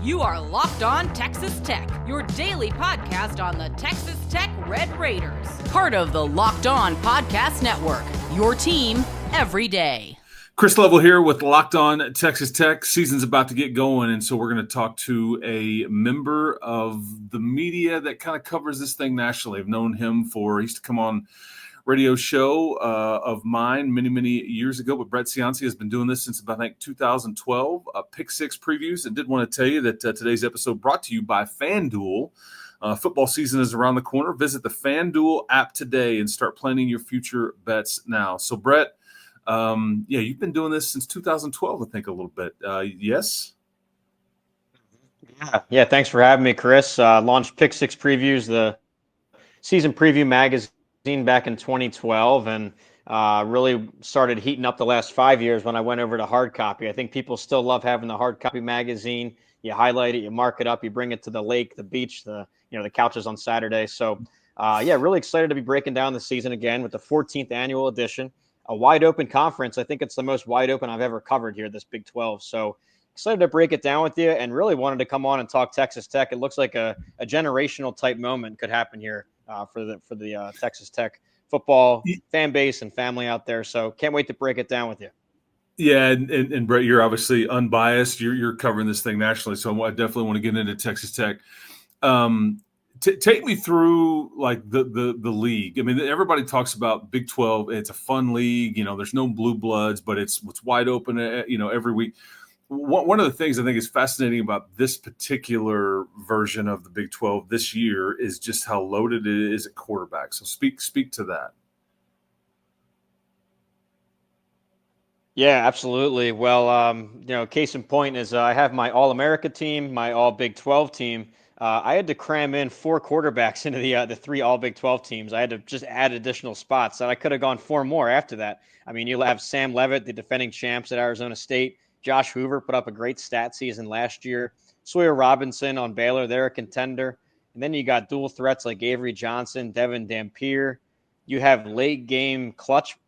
You are Locked On Texas Tech, your daily podcast on the Texas Tech Red Raiders. Part of the Locked On Podcast Network, your team every day. Chris Level here with Locked On Texas Tech. Season's about to get going, and so we're going to talk to a member of the media that kind of covers this thing nationally. I've known him he used to come on radio show of mine many years ago, but Brett Cianci has been doing this since about, I think, 2012, Pick Six previews. And did want to tell you that today's episode brought to you by FanDuel. Football season is around the corner. Visit the FanDuel app today and start planning your future bets now. So, Brett, you've been doing this since 2012, I think, a little bit. Yes? Yeah. Thanks for having me, Chris. Launched Pick Six Previews, the season preview magazine, back in 2012, and really started heating up the last 5 years when I went over to hard copy. I think people still love having the hard copy magazine. You highlight it, you mark it up, you bring it to the lake, the beach, the couches on Saturday. So, really excited to be breaking down the season again with the 14th annual edition, a wide open conference. I think it's the most wide open I've ever covered here, this Big 12. So excited to break it down with you, and really wanted to come on and talk Texas Tech. It looks like a generational type moment could happen here for the Texas Tech football fan base and family out there. So can't wait to break it down with you. Yeah, and Brett, you're obviously unbiased. You're covering this thing nationally, so I definitely want to get into Texas Tech. Take me through like the league. I mean, everybody talks about Big 12. It's a fun league. There's no blue bloods, but it's wide open. Every week. One of the things I think is fascinating about this particular version of the Big 12 this year is just how loaded it is at quarterback. So speak to that. Yeah, absolutely. Well, case in point is I have my All-America team, my All-Big 12 team. I had to cram in 4 quarterbacks into the 3 All-Big 12 teams. I had to just add additional spots, and I could have gone 4 more after that. I mean, you'll have Sam Leavitt, the defending champs at Arizona State. Josh Hoover put up a great stat season last year. Sawyer Robinson on Baylor, they're a contender. And then you got dual threats like Avery Johnson, Devin Dampier. You have late game clutch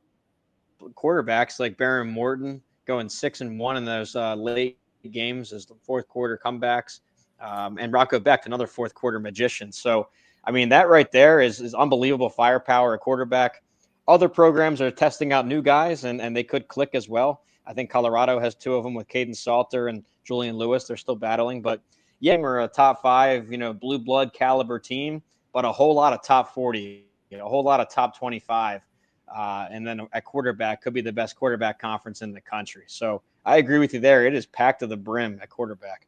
quarterbacks like Baron Morton going 6-1 in those late games as the fourth quarter comebacks. And Rocco Becht, another fourth quarter magician. So, I mean, that right there is unbelievable firepower at quarterback. Other programs are testing out new guys, and they could click as well. I think Colorado has 2 of them with Caden Salter and Julian Lewis. They're still battling. But, yeah, we're a top 5, blue blood caliber team, but a whole lot of top 40, a whole lot of top 25. And then at quarterback could be the best quarterback conference in the country. So I agree with you there. It is packed to the brim at quarterback.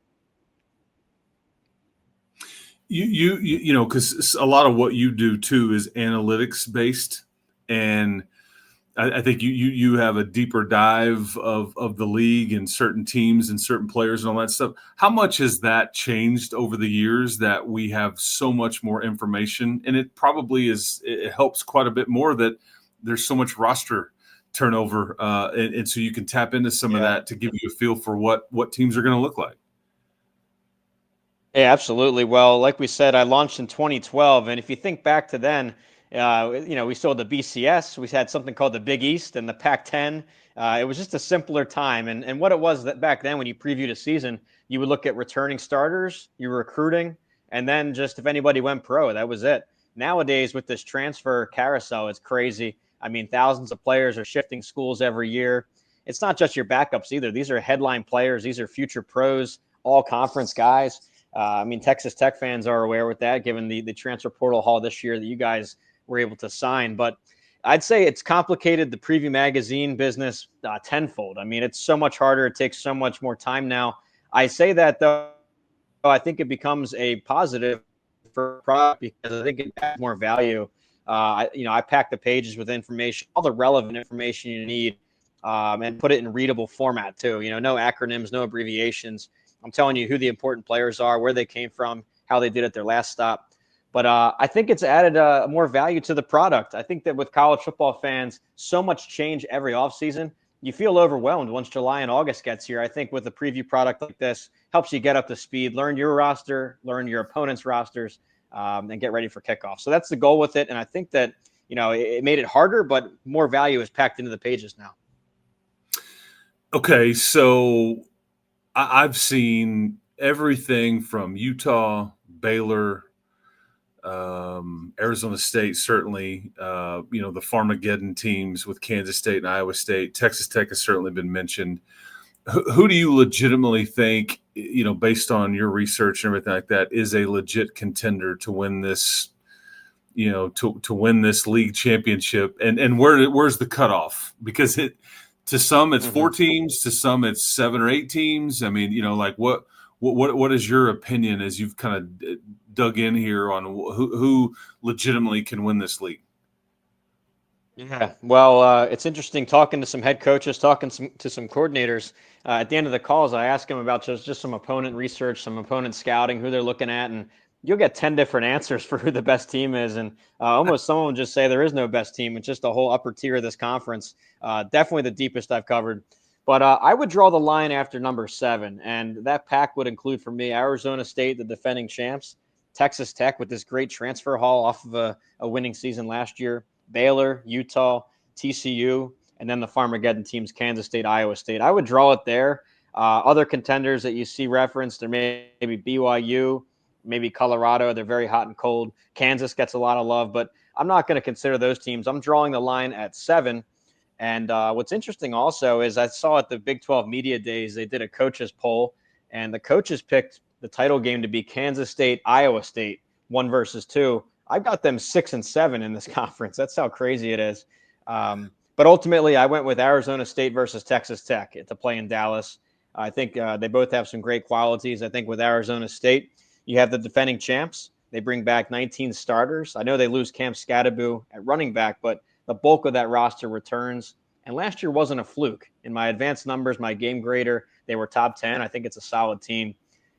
Because a lot of what you do, too, is analytics based. And I think you have a deeper dive of the league and certain teams and certain players and all that stuff. How much has that changed over the years that we have so much more information? And it probably it helps quite a bit more that there's so much roster turnover. And so you can tap into some of that to give you a feel for what teams are going to look like. Yeah, absolutely. Well, like we said, I launched in 2012. And if you think back to then, we still had the BCS. We had something called the Big East and the Pac-10. It was just a simpler time. And what it was that back then when you previewed a season, you would look at returning starters, you were recruiting, and then just if anybody went pro, that was it. Nowadays, with this transfer carousel, it's crazy. I mean, thousands of players are shifting schools every year. It's not just your backups either. These are headline players. These are future pros, all conference guys. Texas Tech fans are aware with that, given the transfer portal haul this year that you guys were able to sign. But I'd say it's complicated the preview magazine business tenfold. I mean, it's so much harder. It takes so much more time now. I say that, though, I think it becomes a positive for product because I think it adds more value. I pack the pages with information, all the relevant information you need, and put it in readable format too. No acronyms, no abbreviations. I'm telling you who the important players are, where they came from, how they did at their last stop. But I think it's added more value to the product. I think that with college football fans, so much change every offseason. You feel overwhelmed once July and August gets here. I think with a preview product like this, helps you get up to speed, learn your roster, learn your opponent's rosters, and get ready for kickoff. So that's the goal with it. And I think that, it made it harder, but more value is packed into the pages now. Okay, so I've seen everything from Utah, Baylor, Arizona State, certainly, the Farmageddon teams with Kansas State and Iowa State. Texas Tech has certainly been mentioned. Who do you legitimately think, based on your research and everything like that, is a legit contender to win this, to win this league championship? And where's the cutoff? Because to some it's 4 teams, to some it's 7 or 8 teams. I mean, what is your opinion as you've kind of dug in here on who legitimately can win this league? Yeah, well, it's interesting talking to some head coaches, talking to some coordinators. At the end of the calls, I ask them about just some opponent research, some opponent scouting, who they're looking at, and you'll get 10 different answers for who the best team is. And almost someone will just say there is no best team. It's just the whole upper tier of this conference. Definitely the deepest I've covered. But I would draw the line after number 7, and that pack would include for me Arizona State, the defending champs, Texas Tech with this great transfer haul off of a winning season last year, Baylor, Utah, TCU, and then the Farmageddon teams, Kansas State, Iowa State. I would draw it there. Other contenders that you see referenced, there may be BYU, maybe Colorado. They're very hot and cold. Kansas gets a lot of love, but I'm not going to consider those teams. I'm drawing the line at 7. And what's interesting also is I saw at the Big 12 Media Days, they did a coaches poll, and the coaches picked the title game to be Kansas State, Iowa State, 1 versus 2. I've got them 6 and 7 in this conference. That's how crazy it is. But ultimately, I went with Arizona State versus Texas Tech to play in Dallas. I think they both have some great qualities. I think with Arizona State, you have the defending champs. They bring back 19 starters. I know they lose Cam Scatterbo at running back, but the bulk of that roster returns. And last year wasn't a fluke. In my advanced numbers, my game grader, they were top 10. I think it's a solid team.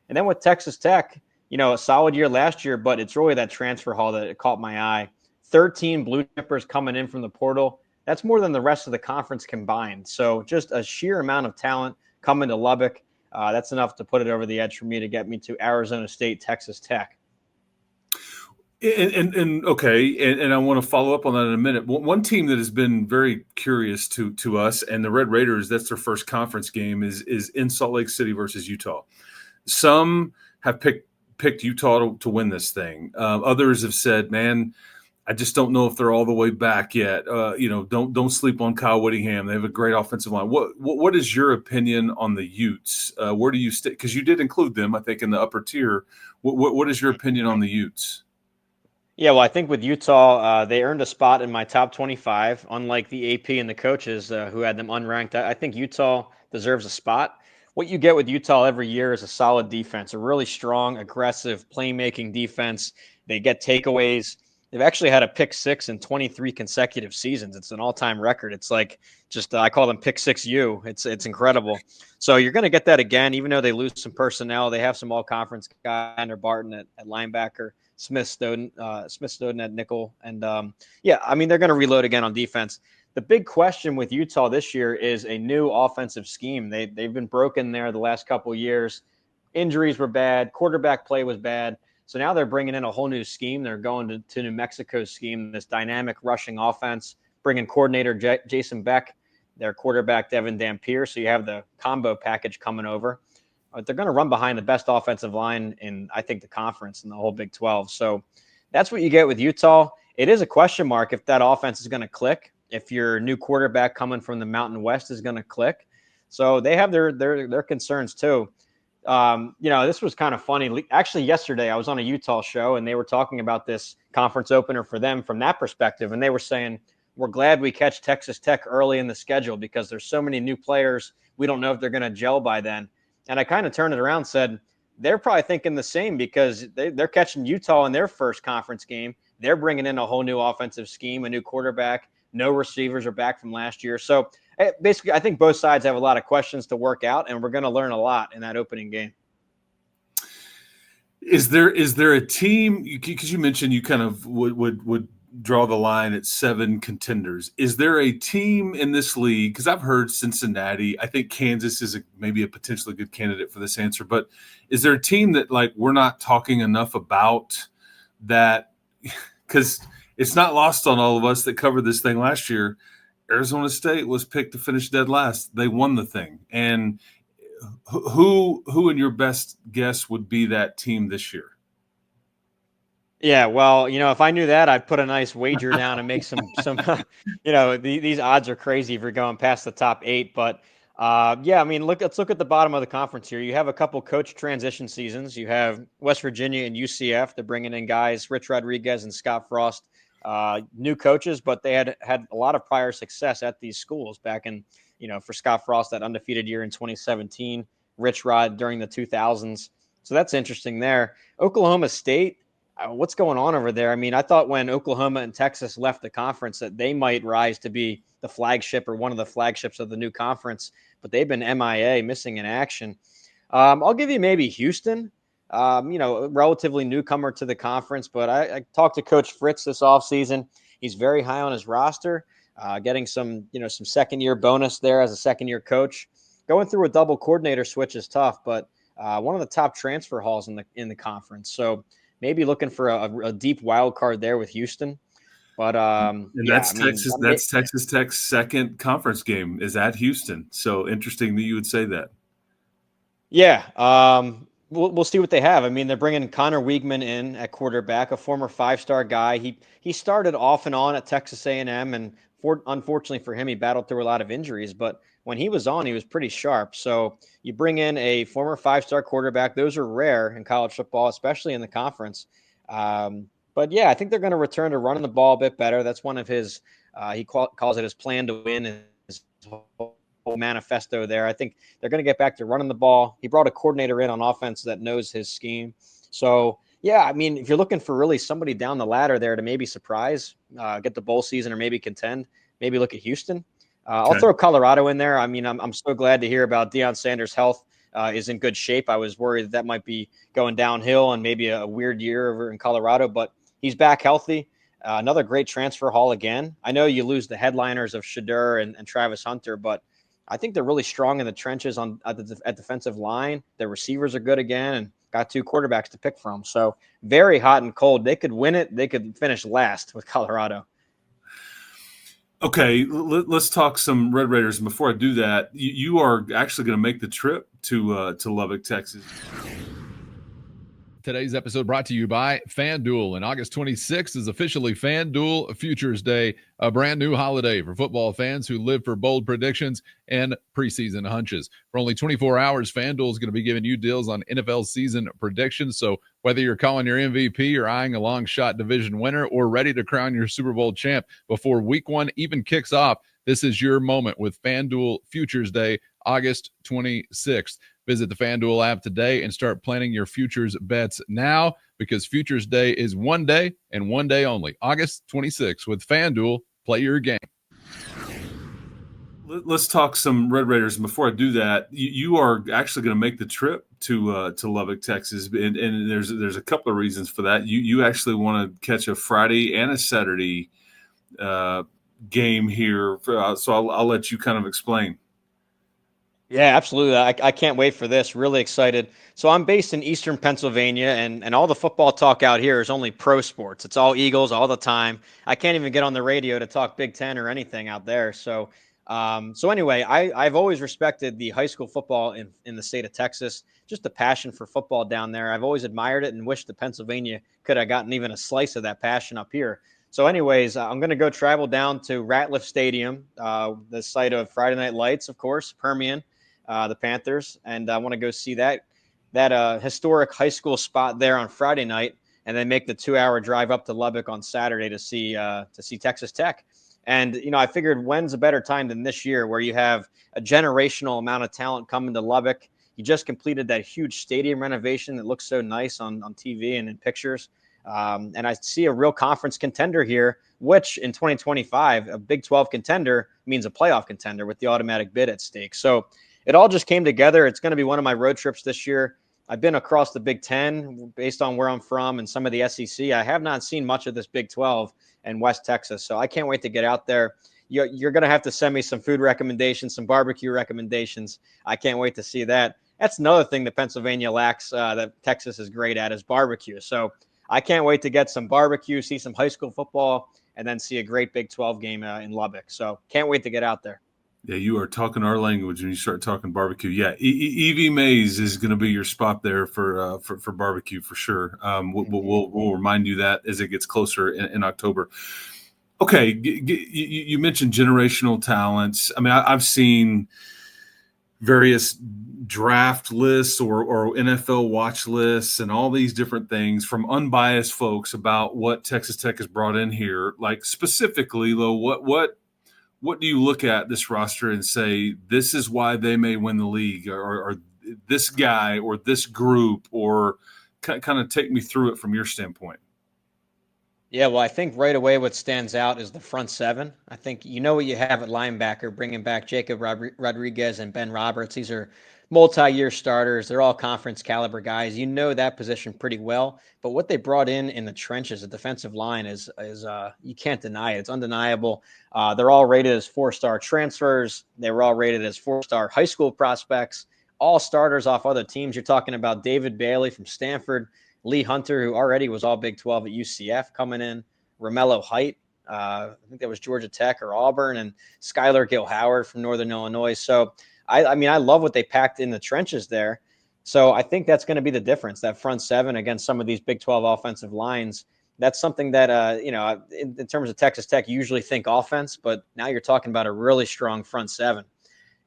And then with Texas Tech, a solid year last year, but it's really that transfer haul that caught my eye. 13 blue chippers coming in from the portal. That's more than the rest of the conference combined. So just a sheer amount of talent coming to Lubbock. That's enough to put it over the edge for me to get me to Arizona State, Texas Tech. And okay, and I want to follow up on that in a minute. One team that has been very curious to us and the Red Raiders, that's their first conference game, is in Salt Lake City versus Utah. Some have picked Utah to win this thing. Others have said, man, I just don't know if they're all the way back yet. Don't sleep on Kyle Whittingham. They have a great offensive line. What is your opinion on the Utes? Where do you stay? Because you did include them, I think, in the upper tier. What is your opinion on the Utes? Yeah, well, I think with Utah, they earned a spot in my top 25, unlike the AP and the coaches who had them unranked. I think Utah deserves a spot. What you get with Utah every year is a solid defense, a really strong, aggressive, playmaking defense. They get takeaways. They've actually had a pick 6 in 23 consecutive seasons. It's an all-time record. It's like I call them pick 6U. It's incredible. So you're going to get that again, even though they lose some personnel. They have some all-conference guy under Barton at linebacker. Smith Snowden at nickel. And they're going to reload again on defense. The big question with Utah this year is a new offensive scheme. They've been broken there the last couple of years. Injuries were bad. Quarterback play was bad. So now they're bringing in a whole new scheme. They're going to New Mexico's scheme, this dynamic rushing offense, bringing coordinator Jason Beck, their quarterback Devin Dampier. So you have the combo package coming over. They're going to run behind the best offensive line in, I think, the conference and the whole Big 12. So that's what you get with Utah. It is a question mark if that offense is going to click, if your new quarterback coming from the Mountain West is going to click. So they have their concerns too. This was kind of funny. Actually, yesterday I was on a Utah show and they were talking about this conference opener for them from that perspective. And they were saying, we're glad we catch Texas Tech early in the schedule because there's so many new players. We don't know if they're going to gel by then. And I kind of turned it around and said, they're probably thinking the same because they're catching Utah in their first conference game. They're bringing in a whole new offensive scheme, a new quarterback. No receivers are back from last year. So basically, I think both sides have a lot of questions to work out, and we're going to learn a lot in that opening game. Is there a team, because you mentioned you kind of would draw the line at 7 contenders. Is there a team in this league? Because I've heard Cincinnati. I think Kansas is maybe a potentially good candidate for this answer. But is there a team that we're not talking enough about that? Because it's not lost on all of us that covered this thing last year. Arizona State was picked to finish dead last. They won the thing. And Who in your best guess would be that team this year? Yeah, well, if I knew that, I'd put a nice wager down and make some these odds are crazy if you're going past the top 8. But yeah, I mean, let's look at the bottom of the conference here. You have a couple coach transition seasons. You have West Virginia and UCF. They're bringing in guys, Rich Rodriguez and Scott Frost, new coaches, but they had a lot of prior success at these schools back in, for Scott Frost, that undefeated year in 2017, Rich Rod during the 2000s. So that's interesting there. Oklahoma State. What's going on over there? I mean, I thought when Oklahoma and Texas left the conference that they might rise to be the flagship or one of the flagships of the new conference, but they've been MIA, missing in action. I'll give you maybe Houston, relatively newcomer to the conference, but I talked to Coach Fritz this offseason. He's very high on his roster, getting some second-year bonus there as a second-year coach. Going through a double coordinator switch is tough, but one of the top transfer hauls in the conference. So maybe looking for a deep wild card there with Houston. But that's Texas Tech's second conference game is at Houston. So interesting that you would say that. Yeah. We'll see what they have. I mean, they're bringing Connor Wiegman in at quarterback, a former 5-star guy. He started off and on at Texas A&M, and unfortunately for him, he battled through a lot of injuries. But when he was on, he was pretty sharp. So you bring in a former 5-star quarterback. Those are rare in college football, especially in the conference. But yeah, I think they're going to return to running the ball a bit better. That's one of his, he calls it his plan to win, his whole manifesto there. I think they're going to get back to running the ball. He brought a coordinator in on offense that knows his scheme. So yeah, I mean, if you're looking for really somebody down the ladder there to maybe surprise, get the bowl season or maybe contend, maybe look at Houston. I'll throw Colorado in there. I mean, I'm so glad to hear about Deion Sanders' health is in good shape. I was worried that might be going downhill and maybe a weird year over in Colorado, but he's back healthy. Another great transfer haul again. I know you lose the headliners of Shadur and Travis Hunter, but I think they're really strong in the trenches at defensive line. Their receivers are good again and got 2 quarterbacks to pick from. So very hot and cold. They could win it. They could finish last with Colorado. Okay, let's talk some Red Raiders. And before I do that, you are actually going to make the trip to Lubbock, Texas. Today's episode brought to you by FanDuel, and August 26th is officially FanDuel Futures Day, a brand new holiday for football fans who live for bold predictions and preseason hunches. For only 24 hours, FanDuel is going to be giving you deals on NFL season predictions. So whether you're calling your MVP or eyeing a long shot division winner or ready to crown your Super Bowl champ before week 1 even kicks off, this is your moment with FanDuel Futures Day, August 26th. Visit the FanDuel app today and start planning your futures bets now, because Futures Day is one day and one day only. August 26th with FanDuel. Play your game. Let's talk some Red Raiders. And before I do that, you are actually going to make the trip to Lubbock, Texas, and there's a couple of reasons for that. You actually want to catch a Friday and a Saturday game here, so I'll let you kind of explain. Yeah, absolutely. I can't wait for this. Really excited. So I'm based in Eastern Pennsylvania, and all the football talk out here is only pro sports. It's all Eagles all the time. I can't even get on the radio to talk Big Ten or anything out there. So anyway, I've always respected the high school football in the state of Texas, just the passion for football down there. I've always admired it and wished that Pennsylvania could have gotten even a slice of that passion up here. So anyways, I'm going to go travel down to Ratliff Stadium, the site of Friday Night Lights, of course, Permian. The Panthers, and I want to go see that historic high school spot there on Friday night, and then make the 2-hour drive up to Lubbock on Saturday to see Texas Tech. And I figured, when's a better time than this year, where you have a generational amount of talent coming to Lubbock. You just completed that huge stadium renovation that looks so nice on TV and in pictures. And I see a real conference contender here, which in 2025, a Big 12 contender means a playoff contender with the automatic bid at stake. So it all just came together. It's going to be one of my road trips this year. I've been across the Big Ten based on where I'm from and some of the SEC. I have not seen much of this Big 12 and West Texas, so I can't wait to get out there. You're going to have to send me some food recommendations, some barbecue recommendations. I can't wait to see that. That's another thing that Pennsylvania lacks that Texas is great at, is barbecue. So I can't wait to get some barbecue, see some high school football, and then see a great Big 12 game in Lubbock. So can't wait to get out there. Yeah, you are talking our language when you start talking barbecue. Yeah, Evie Mays is going to be your spot there for barbecue for sure. We'll remind you that as it gets closer in October. Okay, you mentioned generational talents. I mean, I've seen various draft lists or NFL watch lists and all these different things from unbiased folks about what Texas Tech has brought in here. Like specifically, though, what do you look at this roster and say this is why they may win the league, or this guy or this group, or kind of take me through it from your standpoint? Yeah, well, I think right away what stands out is the front seven. I think you know what you have at linebacker, bringing back Jacob Rodriguez and Ben Roberts. These are multi-year starters. They're all conference caliber guys. You know that position pretty well. But what they brought in the trenches, the defensive line, is you can't deny it. It's undeniable. They're all rated as 4-star transfers. They were all rated as 4-star high school prospects. All starters off other teams. You're talking about David Bailey from Stanford, Lee Hunter, who already was all Big 12 at UCF, coming in, Romello Height, I think that was Georgia Tech or Auburn, and Skylar Gill-Howard from Northern Illinois. So, I mean, I love what they packed in the trenches there. So I think that's going to be the difference, that front seven against some of these Big 12 offensive lines. That's something that, in terms of Texas Tech, you usually think offense, but now you're talking about a really strong front seven.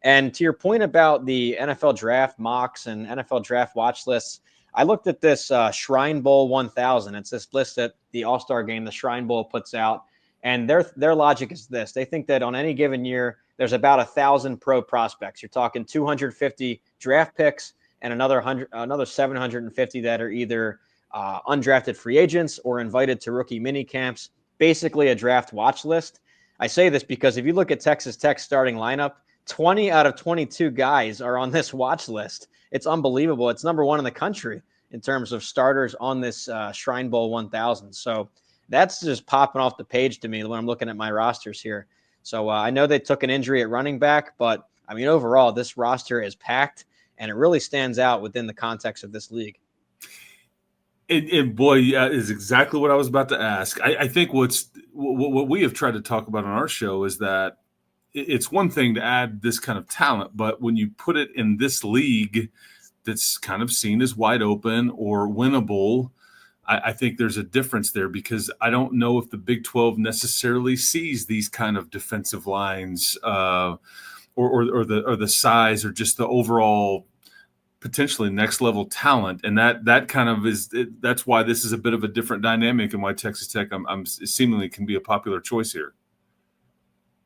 And to your point about the NFL draft mocks and NFL draft watch lists, I looked at this Shrine Bowl 1000. It's this list that the All-Star Game, the Shrine Bowl, puts out. And their logic is this. They think that on any given year, there's about 1,000 pro prospects. You're talking 250 draft picks and another 750 that are either undrafted free agents or invited to rookie mini camps, basically a draft watch list. I say this because if you look at Texas Tech's starting lineup, 20 out of 22 guys are on this watch list. It's unbelievable. It's number one in the country in terms of starters on this Shrine Bowl 1000. So that's just popping off the page to me when I'm looking at my rosters here. So I know they took an injury at running back, but I mean, overall, this roster is packed and it really stands out within the context of this league. And boy, yeah, is exactly what I was about to ask. I think what we have tried to talk about on our show is that it's one thing to add this kind of talent, but when you put it in this league that's kind of seen as wide open or winnable, I think there's a difference there, because I don't know if the Big 12 necessarily sees these kind of defensive lines or the size or just the overall potentially next level talent. And that kind of that's why this is a bit of a different dynamic and why Texas Tech seemingly can be a popular choice here.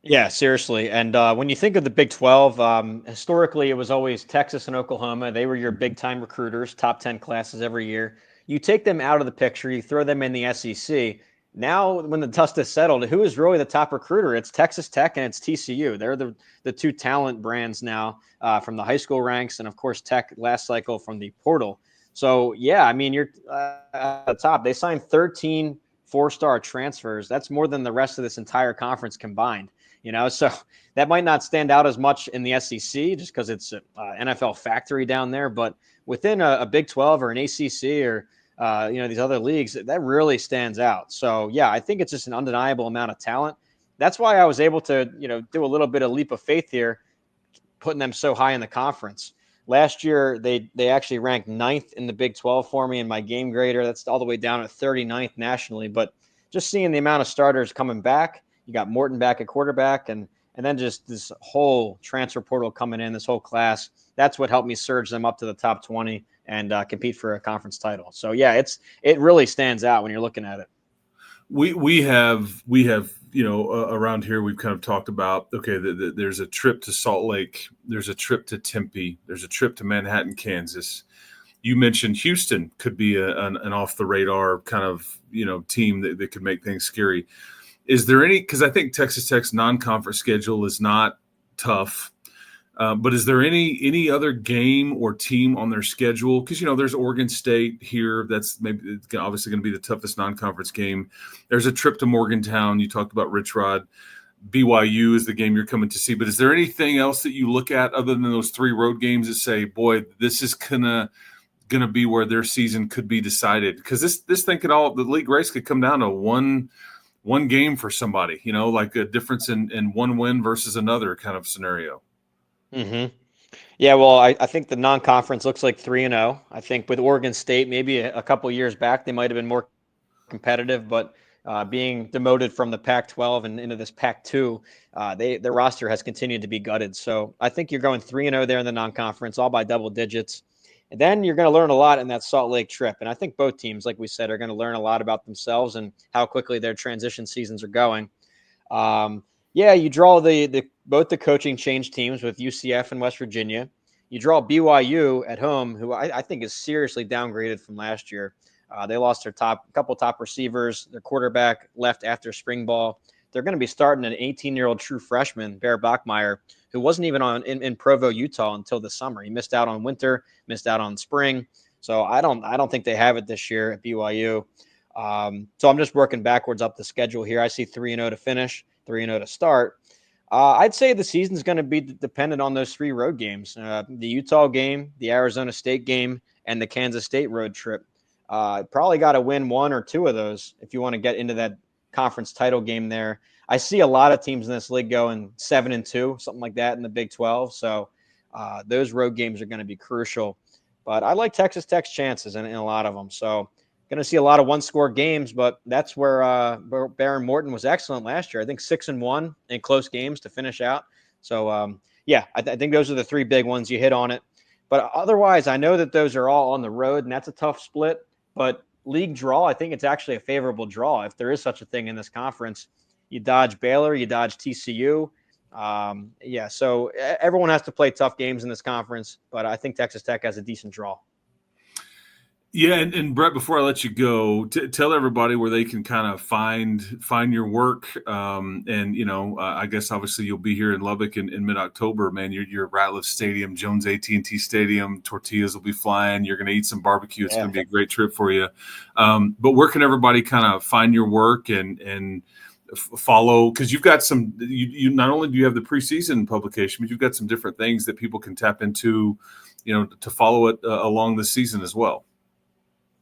Yeah, seriously. And when you think of the Big 12, historically, it was always Texas and Oklahoma. They were your big-time recruiters, top 10 classes every year. You take them out of the picture, you throw them in the SEC. Now, when the dust has settled, who is really the top recruiter? It's Texas Tech and it's TCU. They're the two talent brands now from the high school ranks, and, of course, Tech last cycle from the portal. So, yeah, I mean, you're at the top. They signed 13 4-star transfers. That's more than the rest of this entire conference combined. So that might not stand out as much in the SEC just because it's an NFL factory down there. But within a Big 12 or an ACC or, these other leagues, that really stands out. So, yeah, I think it's just an undeniable amount of talent. That's why I was able to, do a little bit of leap of faith here, putting them so high in the conference. Last year, they actually ranked 9th in the Big 12 for me in my game grader. That's all the way down at 39th nationally. But just seeing the amount of starters coming back, you got Morton back at quarterback, and then just this whole transfer portal coming in, this whole class. That's what helped me surge them up to the top 20 and compete for a conference title. So yeah, it really stands out when you're looking at it. We have around here we've kind of talked about, okay, there's a trip to Salt Lake, there's a trip to Tempe, there's a trip to Manhattan, Kansas. You mentioned Houston could be an off the radar kind of team that could make things scary. Is there any, because I think Texas Tech's non-conference schedule is not tough, but is there any other game or team on their schedule? Because, there's Oregon State here. That's maybe obviously going to be the toughest non-conference game. There's a trip to Morgantown. You talked about Rich Rod. BYU is the game you're coming to see. But is there anything else that you look at other than those 3 road games that say, boy, this is gonna be where their season could be decided? Because this thing the league race could come down to one one game for somebody, like a difference in one win versus another kind of scenario. Mm-hmm. Yeah, well, I think the non-conference looks like 3-0. I think with Oregon State, maybe a couple years back, they might have been more competitive, but being demoted from the Pac-12 and into this Pac-2, their roster has continued to be gutted. So I think you're going 3-0 there in the non-conference, all by double digits. And then you're going to learn a lot in that Salt Lake trip. And I think both teams, like we said, are going to learn a lot about themselves and how quickly their transition seasons are going. You draw both the coaching change teams with UCF and West Virginia. You draw BYU at home, who I think is seriously downgraded from last year. They lost their couple top receivers. Their quarterback left after spring ball. They're going to be starting an 18-year-old true freshman, Bear Bachmeyer, who wasn't even in Provo, Utah until the summer. He missed out on winter, missed out on spring. So I don't think they have it this year at BYU. So I'm just working backwards up the schedule here. I see 3-0 to finish, 3-0 to start. I'd say the season's going to be dependent on those 3 road games, the Utah game, the Arizona State game, and the Kansas State road trip. Probably got to win 1 or 2 of those if you want to get into that conference title game there. I see a lot of teams in this league going 7-2, something like that in the Big 12. So those road games are going to be crucial. But I like Texas Tech's chances in a lot of them. So going to see a lot of one-score games, but that's where Baron Morton was excellent last year. I think 6-1 in close games to finish out. So, I think those are the 3 big ones. You hit on it. But otherwise, I know that those are all on the road, and that's a tough split. But league draw, I think it's actually a favorable draw if there is such a thing in this conference. You dodge Baylor, you dodge TCU. So everyone has to play tough games in this conference, but I think Texas Tech has a decent draw. Yeah, and Brett, before I let you go, tell everybody where they can kind of find your work. I guess obviously you'll be here in Lubbock in mid-October, man. You're at Ratliff Stadium, Jones AT&T Stadium. Tortillas will be flying. You're going to eat some barbecue. It's going to be a great trip for you. But where can everybody kind of find your work and follow? Because you've got some. You not only do you have the preseason publication, but you've got some different things that people can tap into, to follow it along the season as well.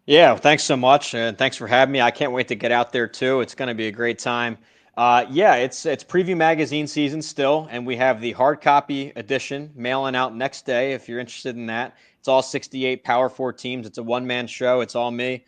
Yeah, thanks so much, and thanks for having me. I can't wait to get out there too. It's going to be a great time. It's preview magazine season still, and we have the hard copy edition mailing out next day if you're interested in that. It's all 68 Power 4 teams. It's a one-man show. It's all me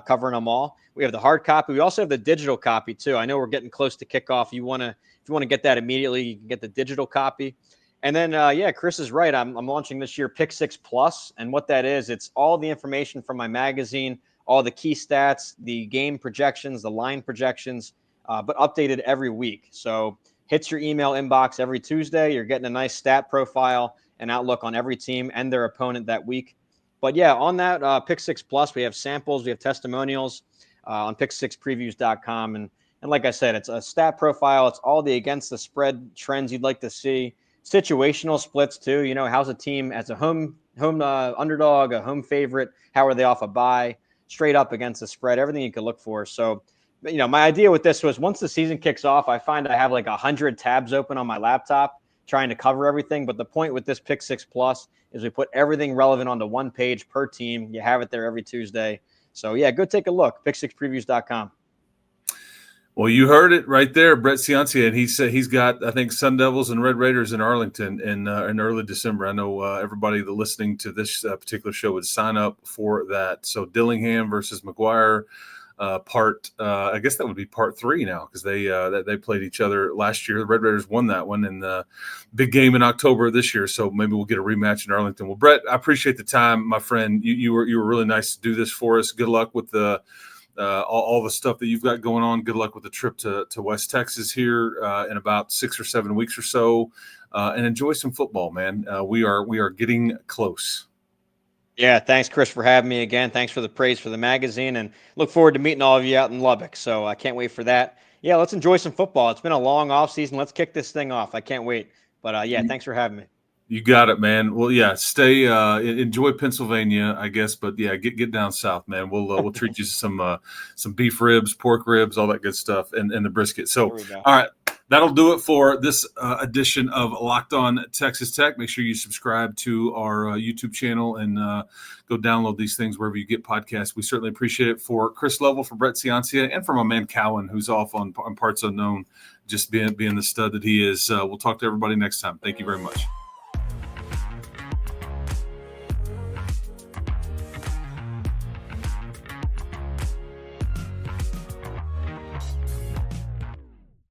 covering them all. We have the hard copy. We also have the digital copy too. I know we're getting close to kickoff. If you want to get that immediately, you can get the digital copy. And then, Chris is right. I'm launching this year Pick 6 Plus. And what that is, it's all the information from my magazine, all the key stats, the game projections, the line projections, but updated every week. So hits your email inbox every Tuesday. You're getting a nice stat profile and outlook on every team and their opponent that week. But yeah, on that Pick 6 Plus, we have samples, we have testimonials on pick6previews.com. And like I said, it's a stat profile. It's all the against the spread trends you'd like to see. Situational splits too. How's a team as a home underdog, a home favorite? How are they off a bye? Straight up against the spread, everything you could look for. So, my idea with this was once the season kicks off, I find I have like 100 tabs open on my laptop trying to cover everything. But the point with this Pick 6 Plus is we put everything relevant onto one page per team. You have it there every Tuesday. So yeah, go take a look. Pick6previews.com. Well, you heard it right there, Brett Ciancia, and he said he's got, I think, Sun Devils and Red Raiders in Arlington in early December. I know everybody that listening to this particular show would sign up for that. So Dillingham versus McGuire, I guess that would be part 3 now because they played each other last year. The Red Raiders won that one in the big game in October this year. So maybe we'll get a rematch in Arlington. Well, Brett, I appreciate the time, my friend. You were really nice to do this for us. Good luck with the all the stuff that you've got going on. Good luck with the trip to West Texas here in about 6 or 7 weeks or so, and enjoy some football, man. We are getting close. Yeah, thanks, Chris, for having me again. Thanks for the praise for the magazine, and look forward to meeting all of you out in Lubbock. So I can't wait for that. Yeah, let's enjoy some football. It's been a long off season. Let's kick this thing off. I can't wait. But thanks for having me. You got it, man. Well, yeah, stay, enjoy Pennsylvania, I guess, but yeah, get down south, man. We'll treat you some beef ribs, pork ribs, all that good stuff, and the brisket. So, all right, That'll do it for this edition of Locked On Texas Tech. Make sure you subscribe to our YouTube channel and go download these things wherever you get podcasts. We certainly appreciate it. For Chris Lovell, for Brett Ciancia, and for my man Cowan, who's off on Parts Unknown, just being the stud that he is. We'll talk to everybody next time. Thank you very much.